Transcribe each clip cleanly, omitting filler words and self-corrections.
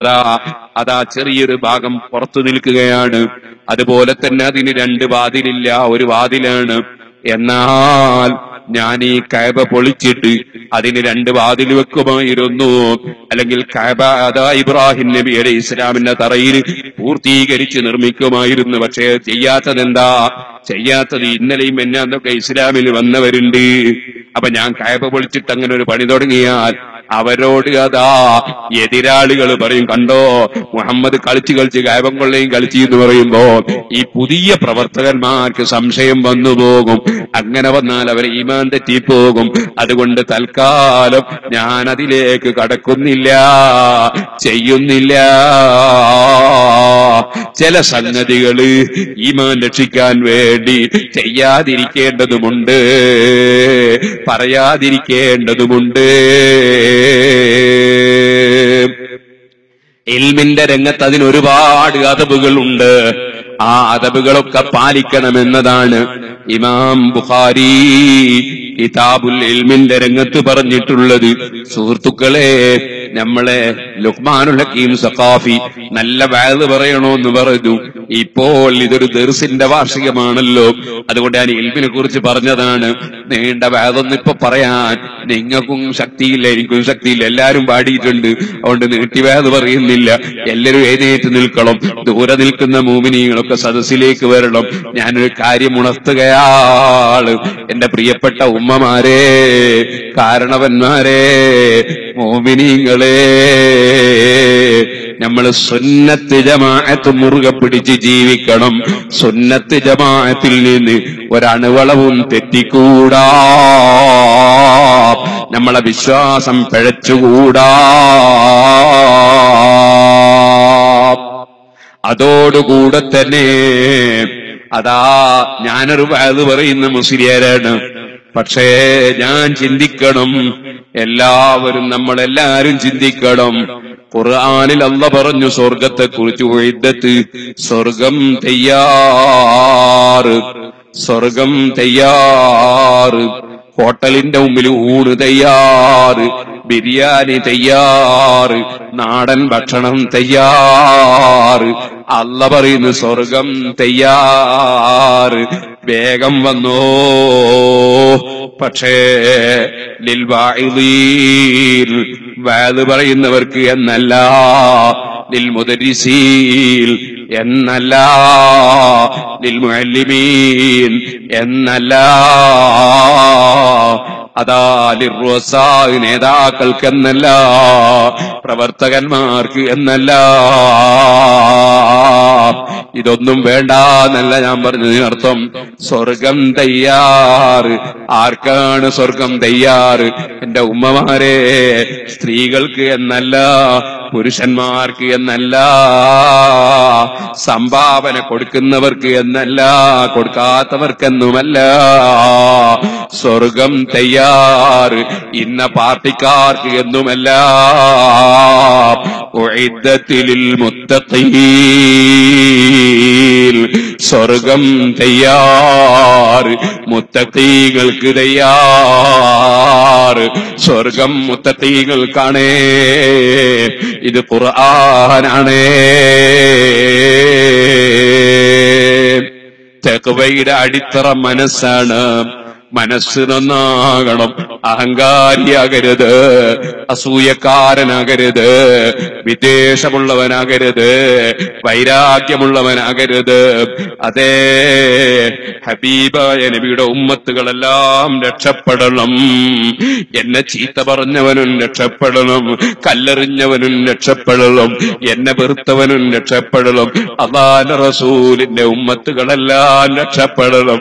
അതാ ചെറിയൊരു ഭാഗം പുറത്തു നിൽക്കുകയാണ്. അതുപോലെ തന്നെ അതിന് രണ്ട് വാതിലില്ല, ഒരു വാതിലാണ്. എന്നാൽ ഞാൻ ഈ കഅബ പൊളിച്ചിട്ട് അതിന് രണ്ട് വാതിൽ വെക്കുമായിരുന്നു. അല്ലെങ്കിൽ കഅബ അതാ ഇബ്രാഹിം നബി അലൈഹി ഇസ്ലാമിന്റെ തറയിൽ പൂർത്തീകരിച്ച് നിർമ്മിക്കുമായിരുന്നു. പക്ഷേ ചെയ്യാത്തതെന്താ? ചെയ്യാത്തത് ഇന്നലെയും എന്നാന്നൊക്കെ ഇസ്ലാമിൽ വന്നവരുണ്ട്. അപ്പൊ ഞാൻ കഅബ പൊളിച്ചിട്ട് അങ്ങനെ ഒരു പണി തുടങ്ങിയാൽ അവരോട് അതാ എതിരാളികൾ പറയും, കണ്ടോ മുഹമ്മദ് കളിച്ച് കഅബ കൊള്ളയും കളിച്ചു എന്ന് പറയുമ്പോ ഈ പുതിയ പ്രവർത്തകന്മാർക്ക് സംശയം വന്നു പോകും. അങ്ങനെ വന്നാൽ അവരെ ഈമാൻ തെറ്റിപ്പോകും. അതുകൊണ്ട് തൽക്കാലം ഞാൻ അതിലേക്ക് കടക്കുന്നില്ല, ചെയ്യുന്നില്ല. ചില സംഗതികള് ഈമാൻ രക്ഷിക്കാൻ വേണ്ടി ചെയ്യാതിരിക്കേണ്ടതുമുണ്ട്, പറയാതിരിക്കേണ്ടതുമുണ്ട്. ഇൽമിന്റെ രംഗത്ത് അതിനൊരുപാട് അദബുകളുണ്ട്. ആ അദബുകളൊക്കെ പാലിക്കണമെന്നതാണ് ഇമാം ബുഖാരി കിതാബുൽ ഇൽമിന്റെ രംഗത്ത് പറഞ്ഞിട്ടുള്ളത്. സുഹൃത്തുക്കളെ, നമ്മളെ ലുഖ്മാനുൽ ഹക്കീം സഖാഫി നല്ല വഅദ് പറയണോന്ന് പറഞ്ഞു. ഇപ്പോൾ ഇതൊരു ദർസിന്റെ വാർഷികമാണല്ലോ, അതുകൊണ്ട് ഞാൻ ഇൽമിനെ കുറിച്ച് പറഞ്ഞതാണ്. നീണ്ട വഅദൊന്നും ഇപ്പൊ പറയാൻ നിങ്ങൾക്കും ശക്തിയില്ല, എനിക്കും ശക്തിയില്ല. എല്ലാരും പാടിയിട്ടുണ്ട്, അതുകൊണ്ട് നീട്ടി വഅദ് പറയുന്നില്ല. എല്ലാവരും എഴുന്നേറ്റ് നിൽക്കണം. ദൂരെ നിൽക്കുന്ന മോമിനീങ്ങളൊക്കെ സദസ്സിലേക്ക് വരണം. ഞാനൊരു കാര്യം ഉണർത്തുകയാണ്. എന്റെ പ്രിയപ്പെട്ട ഉമ്മമാരെ, കാരണവന്മാരെ, മോമിനീങ്ങളെ, നമ്മൾ സുന്നത്ത് ജമാഅത്ത് മുറുകെ പിടിച്ച് ജീവിക്കണം. സുന്നത്ത് ജമാഅത്തിൽ നിന്ന് ഒരണുവളവും തെറ്റിക്കൂടാ. നമ്മളെ വിശ്വാസം പിഴച്ചുകൂടാ. അതോടുകൂടെ തന്നെ അതാ ഞാനൊരു വഅദ് പറയുന്ന മുസ്ലിയാരാണ്. പക്ഷേ ഞാൻ ചിന്തിക്കണം, എല്ലാവരും നമ്മളെല്ലാരും ചിന്തിക്കണം. ഖുർആനിൽ അല്ലാഹ് പറഞ്ഞു സ്വർഗത്തെ കുറിച്ച്, ഉഇദ്ദത്ത്, സ്വർഗം തയ്യാറ്, സ്വർഗം തയ്യാറ്. ഹോട്ടലിന്റെ മുമ്പിൽ ഊണ് തയ്യാറ്, ബിരിയാണി തയ്യാറ്, നാടൻ ഭക്ഷണം തയ്യാറ്. അല്ലാഹ് പറയുന്നു സ്വർഗം തയ്യാറ്, വേഗം വന്നോ. പക്ഷേ ലിൽ വാഇദീൻ, വഅദ് പറയുന്നവർക്ക് എന്നല്ല, ലിൽ മുദരിസീൻ എന്നല്ല, ലിൽ മുഅല്ലിമീൻ എന്നല്ല, അതാ ലിർറുസാ നേതാക്കൾക്കെന്നല്ല, പ്രവർത്തകന്മാർക്ക് എന്നല്ല. ഇതൊന്നും വേണ്ട എന്നല്ല ഞാൻ പറഞ്ഞതിനർത്ഥം. സ്വർഗം തയ്യാറ്. ആർക്കാണ് സ്വർഗം തയ്യാറ്? എന്റെ ഉമ്മമാരെ, സ്ത്രീകൾക്ക് എന്നല്ല, പുരുഷന്മാർക്ക് എന്നല്ല, സംഭാവന കൊടുക്കുന്നവർക്ക് എന്നല്ല, കൊടുക്കാത്തവർക്കെന്നുമല്ല. സ്വർഗം തയ്യാറ് ഇന്ന പാർട്ടിക്കാർക്ക് എന്നുമല്ല. ഉഇദ്ദത്തിൽ മുത്തഖീൻ, സ്വർഗം തയ്യാറ് മുത്തഖീകൾക്ക് തയ്യാറ്. സ്വർഗം മുത്തഖീകൾക്കാണേ. ഇത് ഖുർആനാണ്. തഖ്വയുടെ അടിത്തറ മനസ്സാണ്. മനസ്സ് നന്നാകണം. അഹങ്കാരിയാകരുത്, അസൂയക്കാരനാകരുത്, വിദ്വേഷമുള്ളവനാകരുത്, വൈരാഗ്യമുള്ളവനാകരുത്. അതേ ഹബീബായ നബിയുടെ ഉമ്മത്തുകളെല്ലാം രക്ഷപ്പെടണം. എന്നെ ചീത്ത പറഞ്ഞവനും രക്ഷപ്പെടണം, കല്ലെറിഞ്ഞവനും രക്ഷപ്പെടണം, എന്നെ വെറുത്തവനും രക്ഷപ്പെടണം. അല്ലാഹുവിന്റെ റസൂലിന്റെ ഉമ്മത്തുകളെല്ലാം രക്ഷപ്പെടണം.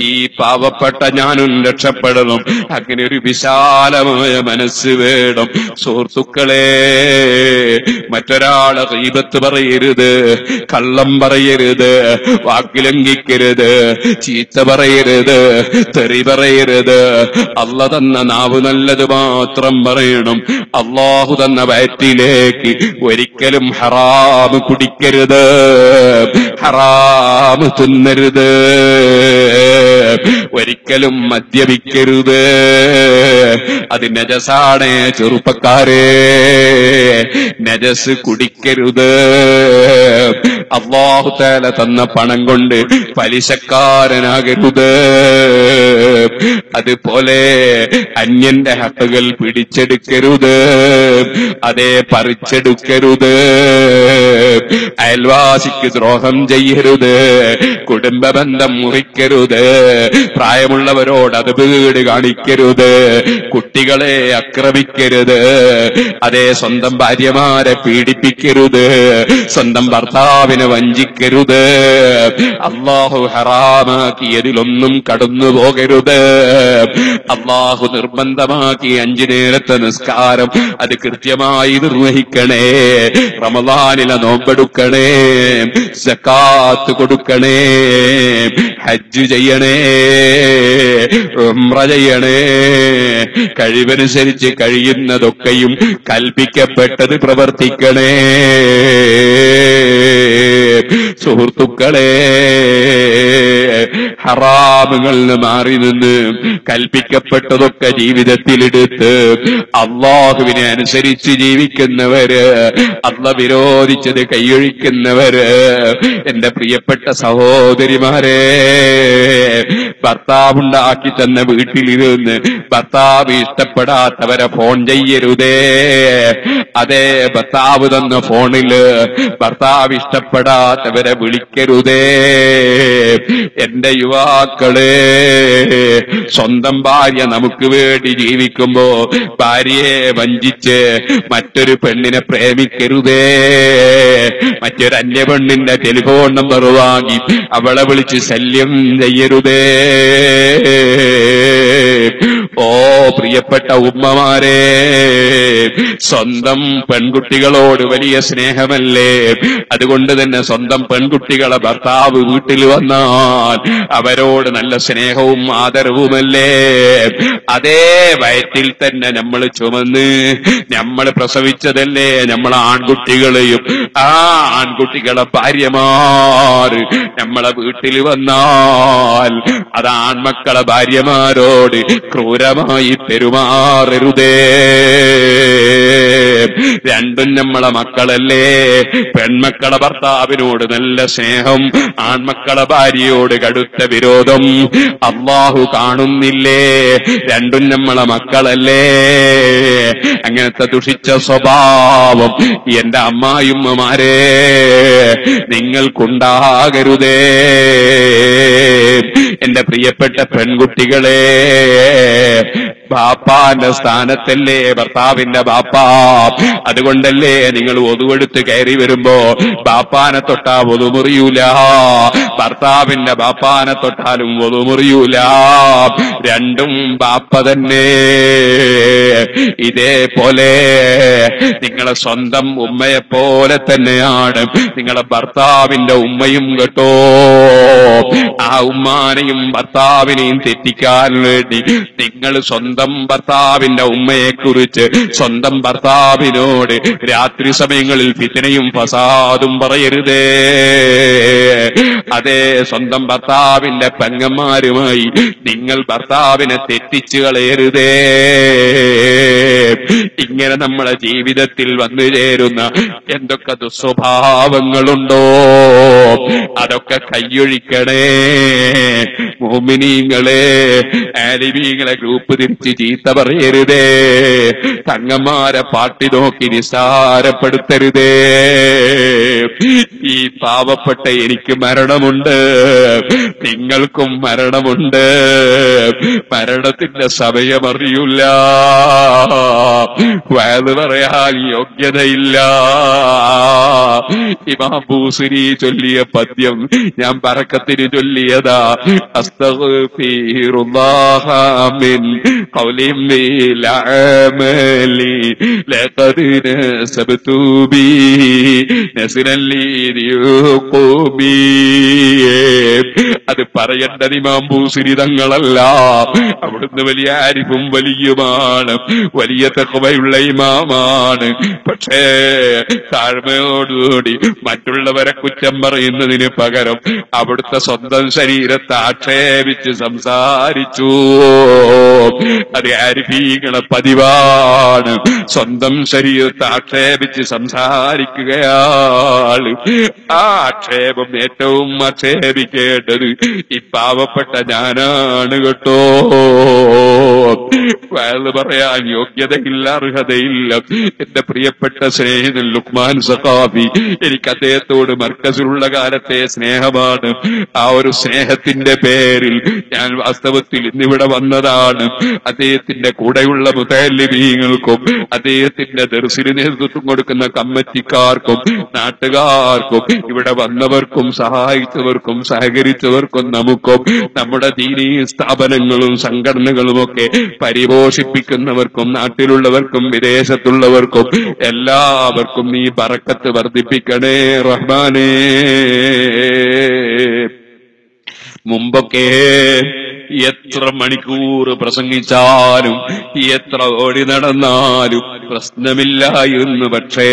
ഈ പാവപ്പെട്ട ഞാനും രക്ഷപ്പെടണം. അങ്ങനെ ഒരു വിശാലമായ മനസ്സ് വേണം. സുഹൃത്തുക്കളെ, മറ്റൊരാളെ ഗീബത്ത് പറയരുത്, കള്ളം പറയരുത്, വാക്കിലംഘിക്കരുത്, ചീത്ത പറയരുത്, തെറി പറയരുത്. അല്ലാഹു തന്ന നാവ് നല്ലത് മാത്രം പറയണം. അല്ലാഹു തന്ന വയറ്റിലേക്ക് ഒരിക്കലും ഹറാം കുടിക്കരുത്, ഹറാം തിന്നരുത്, ഒരിക്കലും മദ്യപിക്കരുത്. അത് നജസാണ് ചെറുപ്പക്കാരെ, നജസ് കുടിക്കരുത്. അല്ലാഹു തആല തന്ന പണം കൊണ്ട് പലിശക്കാരനാകരുത്. അതുപോലെ അന്യന്റെ ഹക്കുകൾ പിടിച്ചെടുക്കരുത്, അതേ പറിച്ചെടുക്കരുത്. അയൽവാസിക്ക് ദ്രോഹം ചെയ്യരുത്, കുടുംബ ബന്ധം മുറിക്കരുത്, പ്രായമുള്ളവരോട് അതപീട് കാണിക്കരുത്, കുട്ടികളെ ആക്രമിക്കരുത്, അതേ സ്വന്തം ഭാര്യമാരെ പീഡിപ്പിക്കരുത്, സ്വന്തം ഭർത്താവിനെ വഞ്ചിക്കരുത്. അല്ലാഹു ഹറാമാക്കിയതിലൊന്നും കടന്നു പോകരുത്. അല്ലാഹു നിർബന്ധമാക്കി 5 നേരത്തെ നിസ്കാരം അത് കൃത്യമായി നിർവഹിക്കണേ. റമളാനിലെ നോമ്പെടുക്കണേ, സക്കാത്ത് കൊടുക്കണേ, ഹജ്ജ് ചെയ്യണേ, ഉംറ ചെയ്യണേ. കഴിവനുസരിച്ച് കഴിയുന്നതൊക്കെയും കൽപ്പിക്കപ്പെട്ടത് പ്രവർത്തിക്കണേ. സുഹൃത്തുക്കളെ, ഹറാമുകളിൽ നിന്ന് മാറി നിന്ന് കൽപ്പിക്കപ്പെട്ടതൊക്കെ ജീവിതത്തിലെടുത്ത് അല്ലാഹുവിനെ അനുസരിച്ച് ജീവിക്കുന്നവര്, അല്ലാഹ് വിരോധിച്ചത് കൈയൊഴിക്കുന്നവര്, എന്റെ പ്രിയപ്പെട്ട സഹോദരിമാരെ, ഭർത്താവുണ്ടാക്കി തന്ന വീട്ടിലിരുന്ന് ഭർത്താവ് ഇഷ്ടപ്പെടാത്തവരെ ഫോൺ ചെയ്യരുതേ. അതേ, ഭർത്താവ് തന്ന ഫോണില് ഭർത്താവ് ഇഷ്ടപ്പെടാത്തവരെ വിളിക്കരുതേ. എന്റെ യുവാക്കളെ, സ്വന്തം ഭാര്യ നമുക്ക് വേണ്ടി ജീവിക്കുമ്പോ ഭാര്യയെ വഞ്ചിച്ച് മറ്റൊരു പെണ്ണിനെ പ്രേമിക്കരുതേ. മറ്റൊരു അന്യ പെണ്ണിന്റെ ടെലിഫോൺ നമ്പർ വാങ്ങി അവളെ വിളിച്ച് ശല്യം ചെയ്യരുതേ. ഓ പ്രിയപ്പെട്ട ഉമ്മമാരെ, സ്വന്തം പെൺകുട്ടികളോട് വലിയ സ്നേഹമല്ലേ? അതുകൊണ്ട് തന്നെ സ്വന്തം പെൺകുട്ടികളെ ഭർത്താവ് വീട്ടിൽ വന്നാൽ അവരോട് നല്ല സ്നേഹവും ആദരവുമല്ലേ? അതേ വയറ്റിൽ തന്നെ നമ്മൾ ചുമന്ന് നമ്മൾ പ്രസവിച്ചതല്ലേ നമ്മളെ ആൺകുട്ടികളെയും. ആ ആൺകുട്ടികളെ ഭാര്യമാർ നമ്മളെ വീട്ടിൽ വന്നാൽ അത് ആൺമക്കളെ ഭാര്യമാരോട് ക്രൂരമായി പെരുമാറരുതേ. രണ്ടും നമ്മളെ മക്കളല്ലേ. പെൺമക്കളെ ഭർത്താവിനോട് നല്ല സ്നേഹം, ആൺമക്കളെ ഭാര്യയോട് കടുത്ത വിരോധം അല്ലാഹു കാണുന്നില്ലേ? രണ്ടും നമ്മളെ മക്കളല്ലേ. അങ്ങനത്തെ ദുഷിച്ച സ്വഭാവം എന്റെ അമ്മായിമ്മമാരെ നിങ്ങൾക്കുണ്ടാകരുതേ. എന്റെ പ്രിയപ്പെട്ട പെൺകുട്ടികളെ, ബാപ്പാന്റെ സ്ഥാനത്തല്ലേ ഭർത്താവിന്റെ ബാപ്പാ. അതുകൊണ്ടല്ലേ നിങ്ങൾ ഒതുവെടുത്ത് കയറി വരുമ്പോ ബാപ്പാനെ തൊട്ടാ ഒതുമുറിയൂല, ഭർത്താവിന്റെ ബാപ്പാനെ തൊട്ടാലും ഒതുമുറിയൂല. രണ്ടും ബാപ്പ തന്നെ. ഇതേപോലെ നിങ്ങളെ സ്വന്തം ഉമ്മയെ പോലെ തന്നെയാണ് നിങ്ങളെ ഭർത്താവിന്റെ ഉമ്മയും കേട്ടോ. ആ ഉമ്മാനെയും ഭർത്താവിനെയും തെറ്റിക്കാൻ വേണ്ടി നിങ്ങൾ സ്വന്തം ഭർത്താവിന്റെ ഉമ്മയെ കുറിച്ച് സ്വന്തം ഭർത്താവിനോട് രാത്രി സമയങ്ങളിൽ ഫിത്നയും ഫസാദും പറയരുതേ. അതേ, സ്വന്തം ഭർത്താവിന്റെ പെങ്ങന്മാരുമായി നിങ്ങൾ ഭർത്താവിനെ തെറ്റിച്ചു കളയരുതേ. ഇങ്ങനെ നമ്മളെ ജീവിതത്തിൽ വന്നു ചേരുന്ന എന്തൊക്കെ ദുസ്വഭാവങ്ങളുണ്ടോ അതൊക്കെ കയ്യൊഴിക്കണേ. മുഅ്മിനീങ്ങളെ, ആലിമീങ്ങളെ ഗ്രൂപ്പ് തിരിച്ച് ചീത്ത പറയരുതേ. തങ്ങന്മാരെ പാട്ടി നോക്കി നിസ്സാരപ്പെടുത്തരുതേ. ഈ പാവപ്പെട്ട എനിക്ക് മരണമുണ്ട്, നിങ്ങൾക്കും മരണമുണ്ട്. മരണത്തിന്റെ സമയമറിയില്ല, വയത് പറയാൻ യോഗ്യതയില്ല. ഇമാം ബൂസിരി ചൊല്ലിയ പദ്യം ഞാൻ ബറക്കത്തിന് ചൊല്ലിയതാ. അസ്തഗ്ഫിറുല്ലാഹ മിൻ ഖൗലിൻ ബിൽ അമലി ലഖദ് നസബ്തു ബി നസ്റൻ ലി യുഖൂബി. അത് പറയേണ്ടത് ഇമാം ബൂസിരി തങ്ങളല്ല. അവിടുന്ന് വലിയ ആരിഫും വലിയുമാണ്, വലിയ തഖ്വയുള്ള ഇമാമാണ്. പക്ഷേ താഴ്മയോടുകൂടി മറ്റുള്ളവരെ കുറ്റം പറയുന്നതിന് പകരം അവിടുത്തെ സ്വന്തം ശരീരത്തെ ആക്ഷേപിച്ച് സംസാരിച്ചു. അത് ആരിഫീകളെ പതിവാണ്, സ്വന്തം ശരീരത്തെ ആക്ഷേപിച്ച് സംസാരിക്കുകയാണ്. ആ ആക്ഷേപം ഏറ്റവും ആക്ഷേപിക്കേണ്ടത് ഈ പാവപ്പെട്ട ഞാനാണ് കേട്ടോ. വയത് പറയാൻ യോഗ്യതയില്ല, അർഹതയില്ല. എന്റെ പ്രിയപ്പെട്ട സ്നേഹിതൻ ലുക്മാൻ സഖാഫി, എനിക്ക് അദ്ദേഹത്തോട് മർക്കസിലുള്ള കാലത്തെ സ്നേഹമാണ്. ആ ഒരു സ്നേഹത്തിന്റെ പേരിൽ ഞാൻ വാസ്തവത്തിൽ ഇന്നിവിടെ വന്നതാണ്. അദ്ദേഹത്തിന്റെ കൂടെയുള്ള മുതഅല്ലിമീങ്ങൾക്കും അദ്ദേഹത്തിന്റെ ദർസിന് നേതൃത്വം കൊടുക്കുന്ന കമ്മിറ്റിക്കാർക്കും നാട്ടുകാർക്കും ഇവിടെ വന്നവർക്കും സഹായിച്ചവർക്കും സഹകരിച്ചവർക്കും നമുക്കും നമ്മുടെ ദീനീ സ്ഥാപനങ്ങളും സംഘടനകളുമൊക്കെ പരിപോഷിപ്പിക്കുന്നവർക്കും നാട്ടിലുള്ളവർക്കും വിദേശത്തുള്ളവർക്കും എല്ലാവർക്കും നീ ബറക്കത്ത് വർദ്ധിപ്പിക്കണേ റഹ്മാനേ. മുമ്പൊക്കെ എത്ര മണിക്കൂർ പ്രസംഗിച്ചാലും എത്ര ഓടി നടന്നാലും പ്രശ്നമില്ലായിരുന്നു. പക്ഷേ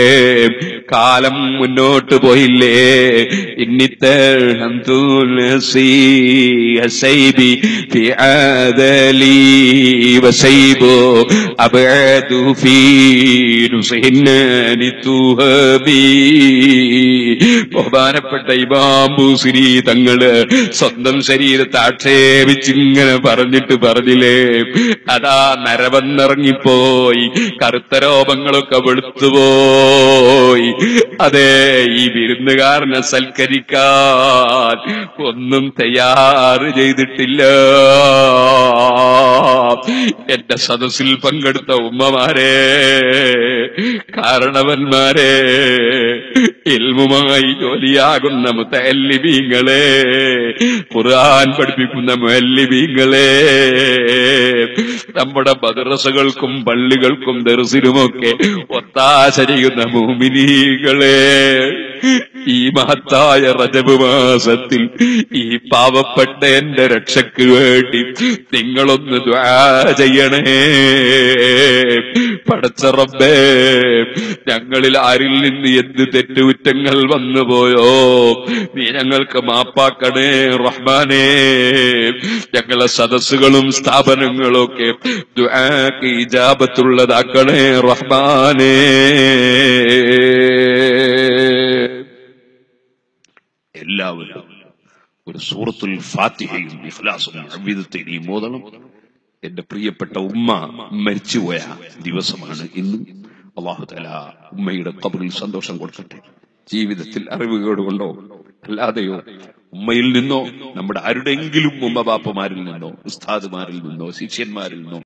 കാലം മുന്നോട്ട് പോയില്ലേ. ബഹുമാനപ്പെട്ട ഇമാം ബൂസിരി തങ്ങള് സ്വന്തം ശരീരത്തെ ആക്ഷേപിച്ചിങ്ങനെ പറഞ്ഞിട്ട് പറഞ്ഞില്ലേ, അതാ നരവന്നിറങ്ങിപ്പോയി, കറുത്ത രോമങ്ങളൊക്കെ വെളുത്തുപോയി. അതെ, ഈ വിരുന്നുകാരനെ സൽക്കരിക്കാൻ ഒന്നും തയ്യാറ് ചെയ്തിട്ടില്ല. എന്റെ സദസ്സിൽ പങ്കെടുത്ത ഉമ്മമാരെ, കാരണവന്മാരെ, ഇൽമുമായി ജോലിയാകുന്ന മുതഅല്ലിമീങ്ങളെ, ഖുർആൻ പഠിപ്പിക്കുന്ന മുഅല്ലിമീങ്ങളെ, നമ്മുടെ മദ്രസകൾക്കും പള്ളികൾക്കും ദർസിലുമൊക്കെ ഒത്താശ ചെയ്യുന്ന മുഅ്മിനീങ്ങളെ, ഈ മഹത്തായ റജബ് മാസത്തിൽ ഈ പാവപ്പെട്ട എന്റെ രക്ഷയ്ക്ക് വേണ്ടി നിങ്ങളൊന്ന് ദുആ ചെയ്യണേ. പടച്ച റബ്ബേ, ഞങ്ങളിൽ ആരിൽ നിന്ന് എന്ത് തെറ്റുകുറ്റങ്ങൾ വന്നുപോയോ നീ ഞങ്ങൾക്ക് മാപ്പാക്കണേ റഹ്മാനേ. ഞങ്ങളെ സദസ്സുകളും സ്ഥാപനങ്ങളും ഒക്കെ ദുആക്ക് ഇജാബത്തുള്ളതാക്കണേ റഹ്മാനേ. എല്ലാവരും ഒരു സൂറത്തുൽ ഫാത്തിഹയും ഇഖ്ലാസും അഅ്വിദത്തൈനിയും ഓതണം. എന്റെ പ്രിയപ്പെട്ട ഉമ്മ മരിച്ചുപോയ ദിവസമാണ് ഇന്ന്. അല്ലാഹു തആല ഉമ്മയുടെ ഖബറിൽ സന്തോഷം കൊടുക്കട്ടെ. ജീവിതത്തിൽ അറിവുകേട് കൊണ്ടോ അല്ലാതെയോ ഉമ്മയിൽ നിന്നോ നമ്മുടെ ആരുടെയെങ്കിലും ഉമ്മ ബാപ്പമാരിൽ നിന്നോ ഉസ്താദുമാരിൽ നിന്നോ ശിഷ്യന്മാരിൽ നിന്നോ